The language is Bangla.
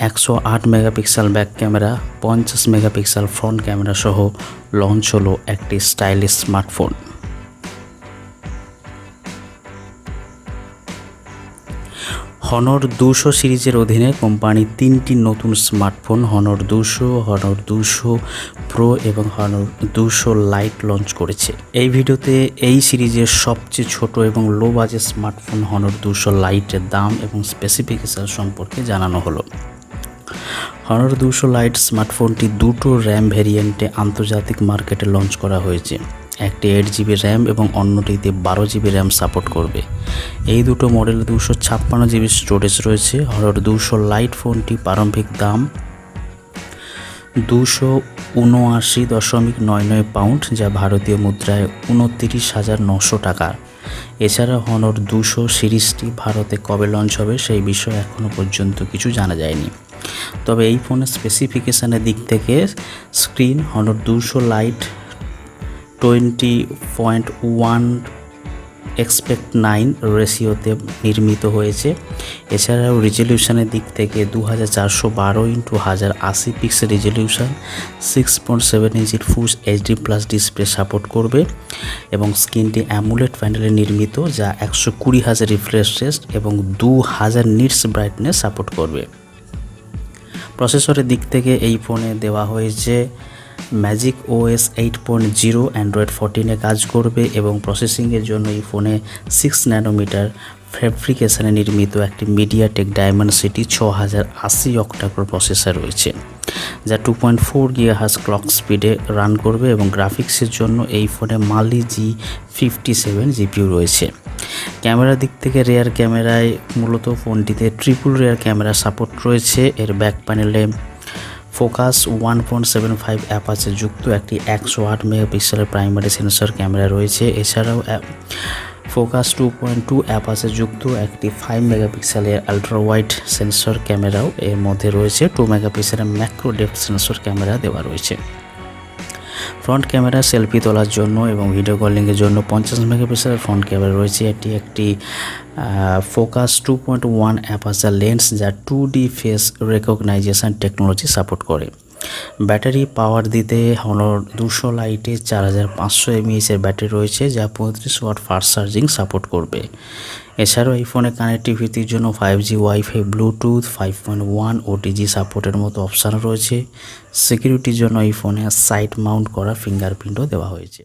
108 megapixel back camera, 50 megapixel front camera সহ লঞ্চ হলো একটি স্টাইলিশ স্মার্টফোন। হনর 200 সিরিজের অধীনে কোম্পানি 3টি নতুন স্মার্টফোন হনর 200, হনর 200 প্রো এবং হনর 200 লাইট লঞ্চ করেছে। এই ভিডিওতে এই সিরিজের সবচেয়ে ছোট এবং লো বাজেট স্মার্টফোন হনর 200 লাইটের দাম এবং স্পেসিফিকেশন সম্পর্কে জানানো হলো। হনর 200 লাইট স্মার্টফোনটি দুটো র্যাম ভ্যারিয়েন্টে আন্তর্জাতিক মার্কেটে লঞ্চ করা হয়েছে। একটি 8GB র্যাম এবং অন্যটিতে 12GB র্যাম সাপোর্ট করবে। এই দুটো মডেলে 256GB স্টোরেজ রয়েছে। হনর 200 লাইট ফোনটি প্রারম্ভিক দাম 279.99 পাউন্ড, যা ভারতীয় মুদ্রায় 29,900 টাকা। এছাড়া হনর 200 সিরিজটি ভারতে কবে লঞ্চ হবে সেই বিষয়ে এখনও পর্যন্ত কিছু জানা যায়নি। তবে এই ফোনের স্পেসিফিকেশানের দিক থেকে স্ক্রিন হনর 200 লাইট 20.1:9 রেশিওতে নির্মিত হয়েছে। এছাড়াও রেজলিউশনের দিক থেকে 2412x1080 পিক্সেল রেজলিউশন, 6.7 ইঞ্চির full HD plus display support করবে এবং স্ক্রিনটি অ্যামুলেট প্যানেলে নির্মিত, যা 120,000 রিফ্রেশ রেট এবং 2000 নিটস ব্রাইটনেস সাপোর্ট করবে। প্রসেসরের দিক থেকে এই ফোনে দেওয়া হয়েছে ম্যাজিক OS 8.0, অ্যান্ড্রয়েড 14-এ কাজ করবে এবং প্রসেসিংয়ের জন্য এই ফোনে 6 ন্যানোমিটার ফ্যাব্রিকেশনে নির্মিত একটি মিডিয়াটেক ডায়মেনসিটি 6080 অক্টা-কোর প্রসেসর রয়েছে, যা 2.4 GHz ক্লক স্পিডে রান করবে এবং গ্রাফিক্সের জন্য এই ফোনে মালি G57 জিপিইউ রয়েছে। ক্যামেরার দিক থেকে রেয়ার ক্যামেরায় মূলত ফোনটিতে ট্রিপল রেয়ার ক্যামেরা সাপোর্ট রয়েছে। এর ব্যাক প্যানেলে ফোকাস 1.75 অ্যাপাচে যুক্ত একটি 108 মেগাপিক্সেলের প্রাইমারি সেন্সর ক্যামেরা রয়েছে। এছাড়াও ফোকাস 2.2 অ্যাপাচে যুক্ত একটি 5 মেগাপিক্সেলের আলট্রা ওয়াইড সেন্সর ক্যামেরাও এর মধ্যে রয়েছে। 2 মেগাপিক্সেলের ম্যাক্রো ডেপথ সেন্সর ক্যামেরা দেওয়া রয়েছে। ফ্রন্ট ক্যামেরা সেলফি তোলার জন্য এবং ভিডিও কলিংয়ের জন্য 50 মেগাপিক্সেলের ফ্রন্ট ক্যামেরা রয়েছে। এটি একটি ফোকাস 2.1 অ্যাপাচার লেন্স, যা 2D face recognition technology support করে। ব্যাটারি পাওয়ার দিতে হনর 200 লাইটে 4500 mAh এর ব্যাটারি রয়েছে, যা 35 ওয়াট ফাস্ট চার্জিং সাপোর্ট করবে। এছাড়াও এই ফোনে কানেক্টিভিটির জন্য 5G ওয়াইফাই, ব্লুটুথ 5.1 OTG সাপোর্টের মতো অপশান রয়েছে। সিকিউরিটির জন্য এই ফোনে সাইড মাউন্ট করা ফিঙ্গারপ্রিন্টও দেওয়া হয়েছে।